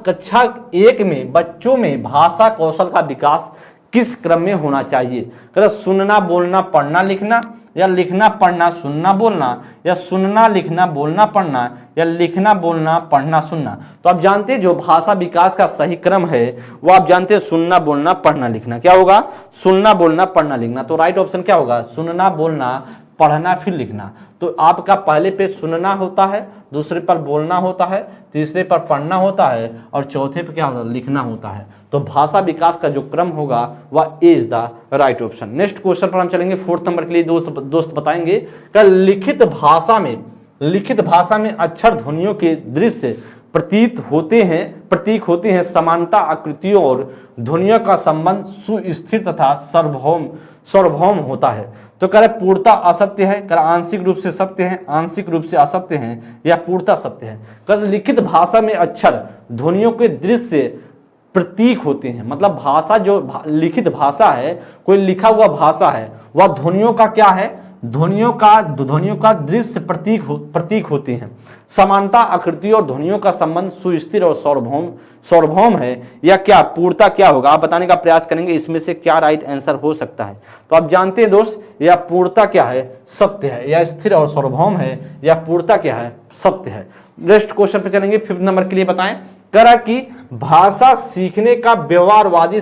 कक्षा 1 में बच्चों में भाषा कौशल का विकास किस क्रम में होना चाहिए? कह सुनना, बोलना, पढ़ना, लिखना, या लिखना, पढ़ना, सुनना, बोलना, या सुनना, लिखना, बोलना, पढ़ना, या लिखना, बोलना, पढ़ना, सुनना। तो आप जानते हैं जो भाषा विकास का सही क्रम है वो आप जानते हैं सुनना, बोलना, पढ़ना, लिखना। क्या होगा? सुनना, बोलना, पढ़ना, लिखना। तो राइट ऑप्शन क्या होगा? सुनना, बोलना, पढ़ना, फिर लिखना। तो आपका पहले पे सुनना होता है, दूसरे पर बोलना होता है, तीसरे पर पढ़ना होता है, और चौथे पे क्या होता है? लिखना होता है। तो भाषा विकास का जो क्रम होगा वह is the right option. Next question पर हम चलेंगे। 4th नंबर के लिए दोस्त बताएंगे कि लिखित भाषा में अक्षर ध्वनियों के दृश्य प्रतीक होते हैं। समानता, आकृतियों और ध्वनियों का संबंध सुस्थिर तथा सार्वभौम होता है। तो कह रहे पूर्णता असत्य है, कह आंशिक रूप से सत्य है, आंशिक रूप से असत्य है, या पूर्णता सत्य है। कह लिखित भाषा में अक्षर ध्वनियों के दृश्य प्रतीक होते हैं। मतलब भाषा जो लिखित भाषा है, कोई लिखा हुआ भाषा है, वह ध्वनियों का क्या है? ध्वनियों का दृश्य प्रतीक होते हैं। समानता, आकृति और ध्वनियों का संबंध सुस्थिर और सार्वभौम है, या क्या पूर्णता क्या होगा? आप बताने का प्रयास करेंगे इसमें से क्या राइट आंसर हो सकता है। तो आप जानते हैं दोस्त, या पूर्णता क्या है? सत्य है। या स्थिर और सार्वभौम है, या पूर्णता क्या है? सत्य है। नेक्स्ट क्वेश्चन पे चलेंगे। 5th नंबर के लिए बताएं। करा कि भाषा सीखने का व्यवहारवादी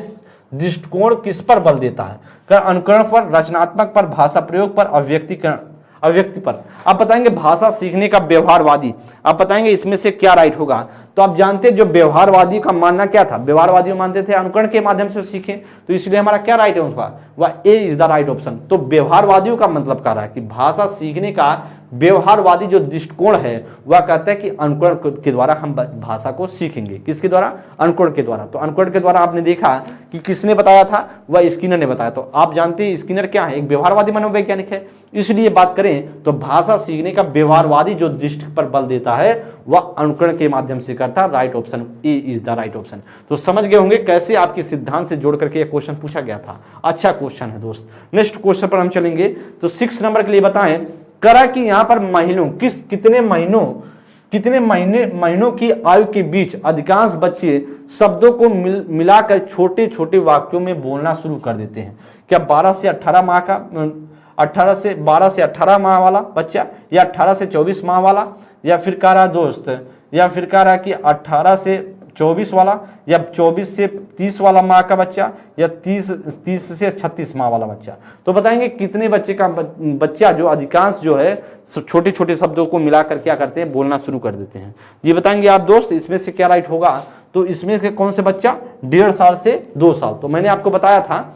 दृष्टिकोण किस पर बल देता है? अनुकरण पर, रचनात्मक पर, भाषा प्रयोग पर, अभिव्यक्ति पर। आप बताएंगे भाषा सीखने का व्यवहारवादी, आप बताएंगे इसमें से क्या राइट होगा? तो आप जानते हैं जो व्यवहारवादी का मानना क्या था, व्यवहारवादी मानते थे अनुकरण के माध्यम से सीखें, तो इसलिए हमारा क्या राइट है उसका, वह ए इज द राइट ऑप्शन। तो व्यवहारवादियों का मतलब कह रहा है कि भाषा सीखने का व्यवहारवादी जो दृष्टिकोण है वह कहता है कि अनुकरण के द्वारा हम भाषा को सीखेंगे। किसके द्वारा? अनुकरण के द्वारा। तो अनुकरण के द्वारा आपने देखा कि किसने बताया था, वह स्किनर ने बताया। तो आप जानते हैं स्किनर क्या है, एक व्यवहारवादी मनोवैज्ञानिक है। इसलिए बात करें तो भाषा सीखने का व्यवहारवादी जो दृष्टि पर बल देता है वह अनुकरण के माध्यम से करता है। Right option A is the right option. तो समझ गए होंगे कैसे आपके सिद्धांत से जोड़ करके यह क्वेश्चन पूछा गया था। अच्छा क्वेश्चन है दोस्त। नेक्स्ट क्वेश्चन पर हम चलेंगे। तो 6 नंबर के लिए बताएं, करा कि यहां पर महीनों कितने महीनों की आयु के बीच अधिकांश बच्चे शब्दों को मिलाकर छोटे छोटे वाक्यों में बोलना शुरू कर देते हैं? क्या 12 से 18 माह का 12 से 18 माह वाला बच्चा, या 18 से 24 माह वाला, या फिर कह रहा दोस्त, या फिर कह रहा कि 18 से 24 वाला, या 24 से 30 वाला माह का बच्चा, या 30 से 36 माह वाला बच्चा? तो बताएंगे कितने बच्चा जो अधिकांश जो है छोटे छोटे शब्दों को मिलाकर क्या करते हैं, बोलना शुरू कर देते हैं। ये बताएंगे आप दोस्त, इसमें से क्या राइट होगा? तो इसमें से कौन से बच्चा? 1.5 साल से 2 साल। तो मैंने आपको बताया था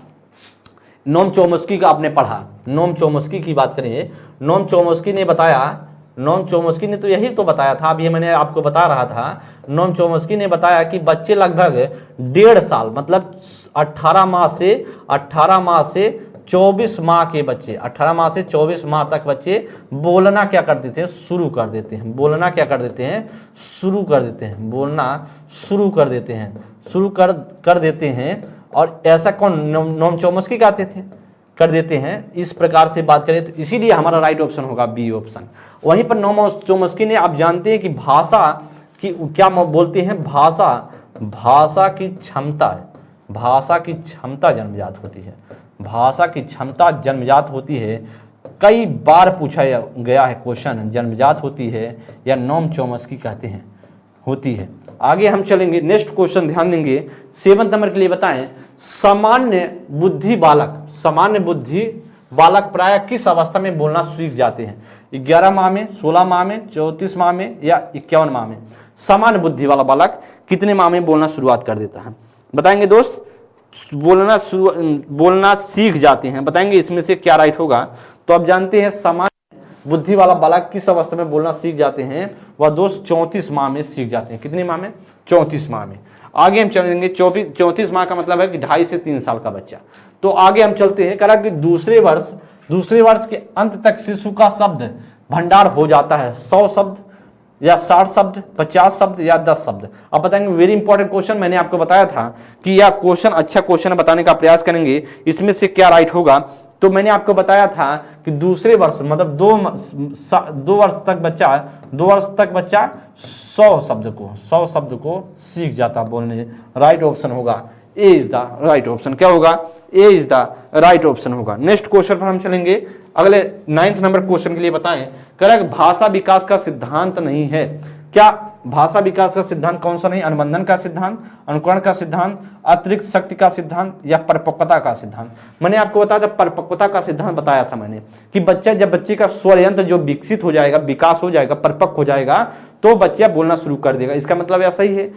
नोम चोमस्की का आपने पढ़ा, नोम चोमस्की की बात करें, नोम चोमस्की ने बताया, नोम चोमस्की ने तो यही तो बताया था, अब ये मैंने आपको बता रहा था। नोम चोमस्की ने बताया कि बच्चे लगभग 1.5 साल मतलब 18 माह से 24 माह के बच्चे, 18 माह से 24 माह तक बच्चे बोलना क्या कर देते हैं, शुरू कर देते हैं। बोलना क्या कर देते हैं, शुरू कर देते हैं। बोलना शुरू कर देते हैं, शुरू कर देते हैं। और ऐसा कौन? नोम चोमस्की कहते थे, कर देते हैं। इस प्रकार से बात करें तो इसीलिए हमारा राइट ऑप्शन होगा बी ऑप्शन। वहीं पर नोम चोमस्की ने, आप जानते हैं कि भाषा की क्या बोलते हैं, भाषा की क्षमता है, भाषा की क्षमता जन्मजात होती है, भाषा की क्षमता जन्मजात होती है। कई बार पूछा गया है क्वेश्चन, जन्मजात होती है या नोम चोमस्की कहते हैं होती है। आगे हम चलेंगे, नेक्स्ट क्वेश्चन ध्यान देंगे। 7 नंबर के लिए बताएं, सामान्य बुद्धि बालक प्राय किस अवस्था में बोलना सीख जाते हैं? 11 माह में, 16 माह में, 34 माह में, या 51 माह में? सामान्य बुद्धि वाला बालक कितने माह में बोलना शुरुआत कर देता है? बताएंगे दोस्त, बोलना सीख जाते हैं। बताएंगे इसमें से क्या राइट होगा? तो आप जानते हैं सामान्य बुद्धि वाला बालक किस अवस्था में बोलना सीख जाते हैं? वह दोस्त 34 माह में सीख जाते हैं। कितने माह में? 34 माह में। आगे हम चलेंगे, 34 माह का मतलब है कि 2.5 से 3 साल का बच्चा। तो आगे हम चलते हैं, करा कि दूसरे वर्ष के अंत तक शिशु का शब्द भंडार हो जाता है 100 शब्द या 60 शब्द, 50 शब्द या 10 शब्द। अब बताएंगे, वेरी इंपॉर्टेंट क्वेश्चन। मैंने आपको बताया था कि यह क्वेश्चन अच्छा क्वेश्चन बताने का प्रयास करेंगे। इसमें से क्या राइट होगा? तो मैंने आपको बताया था कि दूसरे वर्ष मतलब 2 वर्ष तक बच्चा 100 शब्द को सीख जाता बोलने। राइट ऑप्शन होगा A is the right option. क्या होगा? A is the right option होगा। नेक्स्ट क्वेश्चन पर हम चलेंगे। अगले 9 नंबर क्वेश्चन के लिए बताएं, करेक्ट भाषा विकास का सिद्धांत नहीं है। क्या भाषा विकास का सिद्धांत कौन सा नहीं? अनुबंधन का सिद्धांत, अनुकरण का सिद्धांत, अतिरिक्त शक्ति का सिद्धांत, या परिपक्वता का सिद्धांत? मैंने आपको बताया था परिपक्वता का सिद्धांत बताया था मैंने कि बच्चे का स्वर यंत्र जो विकसित हो जाएगा, विकास हो जाएगा, परिपक्व हो जाएगा तो बच्चा बोलना शुरू कर देगा। इसका मतलब ऐसा ही है।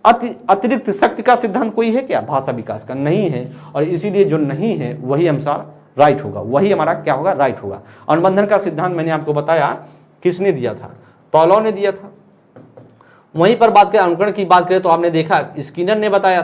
अतिरिक्त शक्ति का सिद्धांत कोई है क्या भाषा विकास का? नहीं है। और इसीलिए जो नहीं है वही हमारा राइट होगा, वही हमारा क्या होगा? राइट होगा। अनुबंधन का सिद्धांत मैंने आपको बताया किसने दिया था? पावलोव ने दिया था। वहीं पर बात करें अनुकरण की बात करें तो आपने देखा स्किनर ने बताया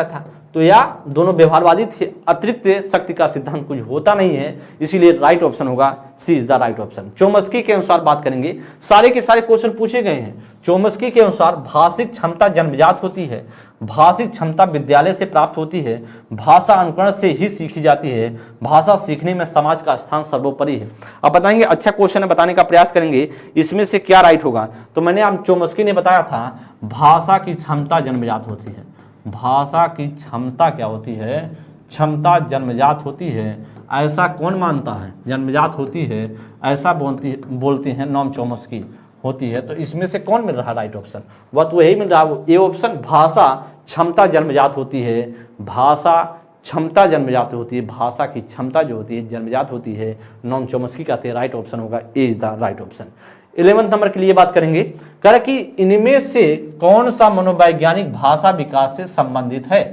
था। तो या दोनों व्यवहारवादी थे। अतिरिक्त शक्ति का सिद्धांत कुछ होता नहीं है, इसीलिए राइट ऑप्शन होगा C is the right option. Chomsky के अनुसार बात करेंगे, सारे के सारे क्वेश्चन पूछे गए हैं। चोमस्की के अनुसार भाषिक क्षमता जन्मजात होती है, भाषिक क्षमता विद्यालय से प्राप्त होती है, भाषा अनुकरण से ही सीखी जाती है, भाषा सीखने में समाज का स्थान सर्वोपरि है। अब बताएंगे, अच्छा क्वेश्चन है, बताने का प्रयास करेंगे इसमें से क्या राइट होगा। तो मैंने आप चोमस्की ने बताया था भाषा की क्षमता जन्मजात होती है। भाषा की क्षमता क्या होती है? क्षमता जन्मजात होती है। ऐसा कौन मानता है? जन्मजात होती है ऐसा बोलते हैं नोम चोमस्की। होती है। तो इसमें से कौन मिल रहा राइट ऑप्शन? वह तो यही मिल रहा, ए ऑप्शन। भाषा क्षमता जन्मजात होती है, भाषा क्षमता जन्मजात होती है, भाषा की क्षमता जो होती है जन्मजात होती है, नॉम चॉम्स्की कहते हैं। राइट ऑप्शन होगा A is the right option. 11वें नंबर के लिए बात करेंगे, कह रहा कि इनमें से कौन सा मनोवैज्ञानिक भाषा विकास से संबंधित है?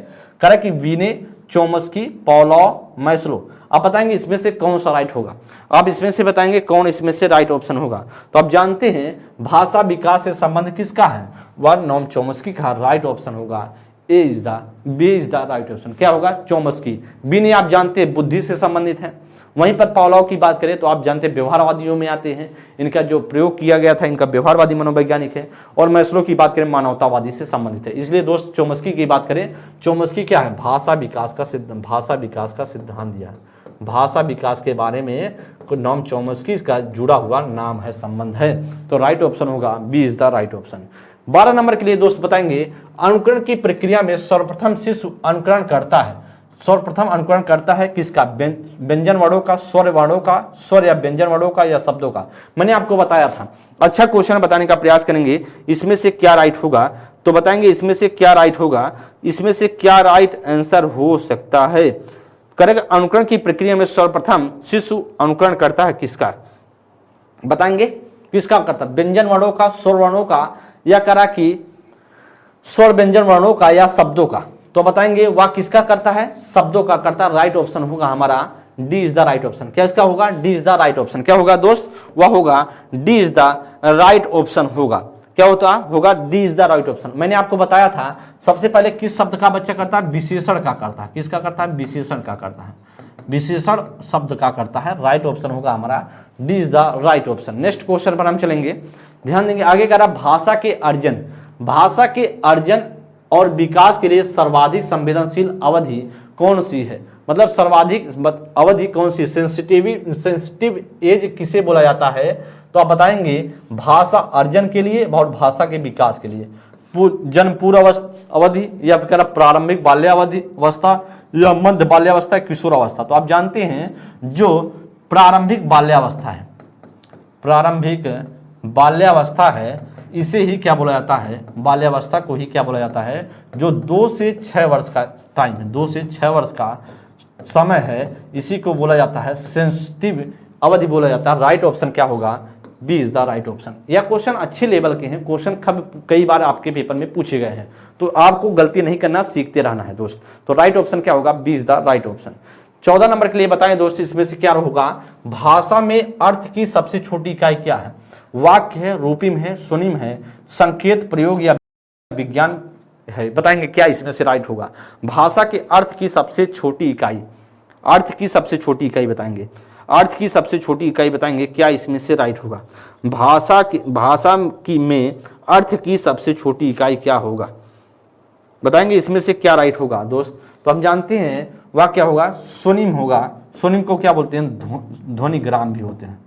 कह रहा कि विने, चॉम्स्की, पावलोव, मैस्लो। आप बताएंगे इसमें से कौन सा राइट होगा। आप इसमें से बताएंगे कौन इसमें से राइट ऑप्शन होगा। तो आप जानते हैं भाषा विकास से संबंध किसका है? वह नॉम चॉम्स्की का राइट ऑप्शन होगा। A is the, B is the right option. क्या होगा? चॉम्स्की। बी ने आप जानते हैं बुद्धि से संबंधित है। वहीं पर पावलोव की बात करें तो आप जानते हैं व्यवहारवादियों में आते हैं, इनका जो प्रयोग किया गया था इनका व्यवहारवादी मनोवैज्ञानिक है। और मैस्लो की बात करें मानवतावादी से संबंधित है। इसलिए दोस्त चॉम्स्की की बात करें, चॉम्स्की क्या है? भाषा विकास का सिद्धांत दिया है। भाषा विकास के बारे में नॉम चॉम्स्की का जुड़ा हुआ नाम है, संबंध है। तो राइट ऑप्शन होगा B is the right option. 12 number के लिए दोस्त बताएंगे, अनुकरण की प्रक्रिया में सर्वप्रथम शिशु अनुकरण करता है। सर्वप्रथम अनुकरण करता है किसका? व्यंजन वर्णों का, स्वर वर्णों का, स्वर या व्यंजन वर्णों का या शब्दों का। मैंने आपको बताया था। अच्छा क्वेश्चन बताने का प्रयास करेंगे, इसमें से क्या राइट होगा? तो बताएंगे इसमें से क्या राइट होगा, इसमें से क्या राइट आंसर हो सकता है? करेक्ट, अनुकरण की प्रक्रिया में सर्वप्रथम शिशु अनुकरण करता है किसका? बताएंगे किसका करता है? व्यंजन वर्णों का, स्वर वर्णों का, या करा कि स्वर व्यंजन वर्णों का या शब्दों का। तो बताएंगे वह किसका करता है? शब्दों का करता है। राइट ऑप्शन होगा हमारा D is the right option. क्या इसका होगा? D is the right option. क्या होगा दोस्त? वह होगा D is the right option होगा। क्या होता होगा? D is the right option. मैंने आपको बताया था सबसे पहले किस शब्द का बच्चा करता है? विशेषण का करता है। किसका करता है? विशेषण का करता है। विशेषण शब्द का करता है। राइट ऑप्शन होगा हमारा D is the right option. Next question पर हम चलेंगे, ध्यान देंगे। आगे कह रहा भाषा के अर्जन, भाषा के अर्जन और विकास के लिए सर्वाधिक संवेदनशील अवधि कौन सी है? मतलब सर्वाधिक अवधि कौन सी? सेंसिटिव एज किसे बोला जाता है? तो आप बताएंगे भाषा अर्जन के लिए और भाषा के विकास के लिए। जन्म पूर्व अवधि, या फिर प्रारंभिक बाल्यावधि अवस्था, या मध्य बाल्यावस्था, किशोरावस्था। तो आप जानते हैं जो प्रारंभिक बाल्यावस्था है, प्रारंभिक बाल्यावस्था है, इसे ही क्या बोला जाता है? बाल्यावस्था को ही क्या बोला जाता है? जो 2 से 6 वर्ष का टाइम है, 2 से 6 वर्ष का समय है, इसी को बोला जाता है सेंसिटिव अवधि बोला जाता है। राइट ऑप्शन क्या होगा? B is the right option. यह क्वेश्चन अच्छे लेवल के हैं, क्वेश्चन कई बार आपके पेपर में पूछे गए हैं, तो आपको गलती नहीं करना, सीखते रहना है दोस्त। तो राइट ऑप्शन क्या होगा? B is the right option. 14 number के लिए बताएं दोस्त, इसमें से क्या होगा? भाषा में अर्थ की सबसे छोटी इकाई क्या है? वाक्य है, रूपिम है, सुनिम है, संकेत, प्रयोग या विज्ञान है। बताएंगे क्या इसमें से राइट होगा? भाषा के अर्थ की सबसे छोटी इकाई, अर्थ की सबसे छोटी इकाई बताएंगे, अर्थ की सबसे छोटी इकाई बताएंगे, क्या इसमें से राइट होगा? भाषा की में अर्थ की सबसे छोटी इकाई क्या होगा? बताएंगे इसमें से क्या राइट होगा दोस्त? तो हम जानते हैं वह क्या होगा? स्वनिम होगा। स्वनिम को क्या बोलते हैं? ध्वनिग्राम भी होते हैं,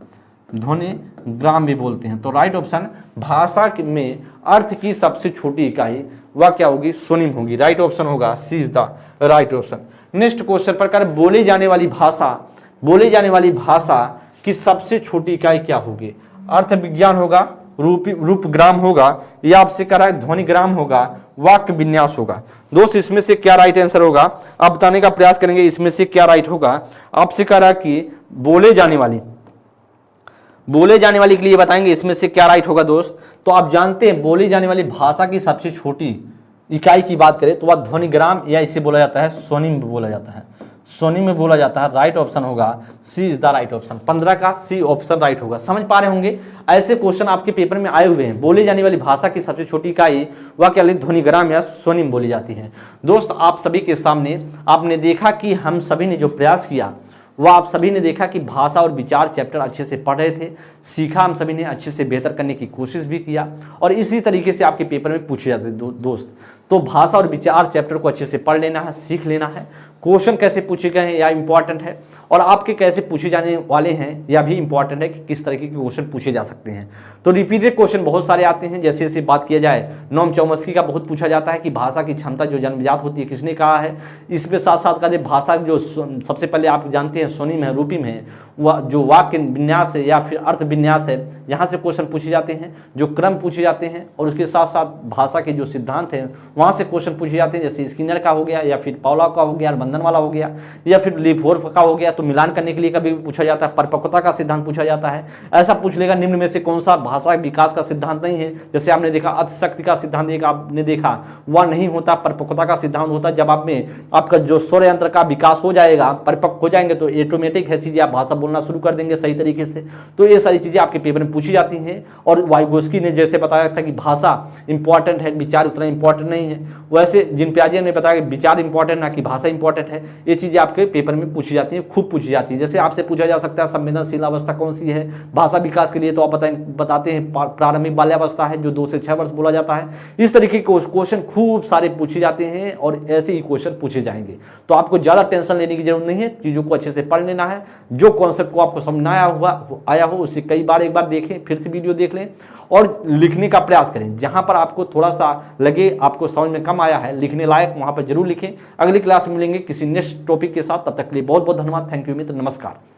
ध्वनिग्राम भी बोलते हैं। तो राइट ऑप्शन भाषा में अर्थ की सबसे छोटी इकाई वह क्या होगी? स्वनिम होगी। राइट ऑप्शन होगा C is the right option. Next question पर कर बोली जाने वाली भाषा की सबसे छोटी इकाई क्या होगी? अर्थ विज्ञान होगा, रूपग्राम होगा, या आपसे कह रहा है ध्वनिग्राम होगा, वाक्य विन्यास होगा। दोस्त इसमें से क्या राइट आंसर होगा? आप बताने का प्रयास करेंगे इसमें से क्या राइट होगा। आपसे कह रहा है कि बोले जाने वाली के लिए बताएंगे इसमें से क्या राइट होगा दोस्त। तो आप जानते हैं बोली जाने वाली भाषा की सबसे छोटी इकाई की बात करें तो वह ध्वनिग्राम, या इसे बोला जाता है स्वनिम बोला जाता है, स्वनिम में बोला जाता है। राइट ऑप्शन होगा C is the right option. 15 का सी ऑप्शन राइट होगा। समझ पा रहे होंगे, ऐसे क्वेश्चन आपके पेपर में आए हुए हैं। बोली जाने वाली भाषा की सबसे छोटी इकाई वह क्या ध्वनिग्राम या स्वनिम बोली जाती है। दोस्त आप सभी के सामने आपने देखा कि हम सभी ने जो प्रयास किया वह आप सभी ने देखा कि भाषा और विचार चैप्टर अच्छे से पढ़ रहे थे, सीखा, हम सभी ने अच्छे से बेहतर करने की कोशिश भी किया, और इसी तरीके से आपके पेपर में पूछे जाते दोस्त। तो भाषा और विचार चैप्टर को अच्छे से पढ़ लेना है, सीख लेना है। क्वेश्चन कैसे पूछे गए हैं या इंपॉर्टेंट है, और आपके कैसे पूछे जाने वाले हैं यह भी इंपॉर्टेंट है कि किस तरीके के क्वेश्चन पूछे जा सकते हैं। तो रिपीटेड क्वेश्चन बहुत सारे आते हैं। जैसे जैसे बात किया जाए, नोम चौमस्की का बहुत पूछा जाता है कि भाषा की क्षमता जो जन्मजात होती है किसने कहा है। इसमें साथ साथ का भाषा जो सबसे पहले आप जानते हैं स्वनिम है, रूपिम है, वह जो वाक्य विन्यास है या फिर अर्थ विन्यास है, यहाँ से क्वेश्चन पूछे जाते हैं, जो क्रम पूछे जाते हैं। और उसके साथ साथ भाषा के जो सिद्धांत हैं वहाँ से क्वेश्चन पूछे जाते हैं, जैसे स्किनर का हो गया या फिर पावला का हो गया, बंधन वाला हो गया या फिर लीफोर्फ का हो गया। तो मिलान करने के लिए कभी पूछा जाता है, परिपक्वता का सिद्धांत पूछा जाता है। ऐसा पूछ लेगा निम्न में से कौन सा भाषा विकास का सिद्धांत नहीं है। जैसे आपने देखा अतिशक्ति का सिद्धांत एक आपने देखा, वह नहीं होता, परिपक्वता का सिद्धांत होता है। जब आप में आपका जो स्वर यंत्र का विकास हो जाएगा, परिपक्व हो जाएंगे, तो ऑटोमेटिक है चीजें, आप भाषा बोलना शुरू कर देंगे सही तरीके से। तो ये सारी चीजें आपके पेपर में पूछी जाती हैं। और वाइगोस्की ने जैसे बताया था कि भाषा इंपॉर्टेंट है, विचार उतना इंपॉर्टेंट नहीं है, वैसे जिन प्याजे ने बताया कि विचार इंपॉर्टेंट ना कि भाषा इंपॉर्टेंट है। ये चीजें आपके पेपर में पूछी जाती है, खूब पूछी जाती है। जैसे आपसे पूछा जा सकता है संवेदनशील अवस्था कौन सी है भाषा विकास के लिए, तो आप बताते हैं प्रारंभिक बाल्यावस्था है, जो 2 से 6 वर्ष बोला जाता है। इस तरीके के क्वेश्चन खूब सारे पूछे जाते हैं और ऐसे ही क्वेश्चन पूछे जाएंगे। तो आपको ज्यादा टेंशन लेने की जरूरत नहीं है, चीजों को अच्छे से पढ़ लेना है। जो कॉन्सेप्ट को आपको समझ आया हो उसे कई बार एक बार देखें, फिर से वीडियो देख लें और लिखने का प्रयास करें। जहां पर आपको थोड़ा सा लगे आपको समझ में कम आया है, लिखने लायक, वहां पर जरूर लिखें। अगली क्लास में मिलेंगे किसी नेक्स्ट टॉपिक के साथ, तब तक के लिए बहुत बहुत धन्यवाद। थैंक यू मित्र, नमस्कार।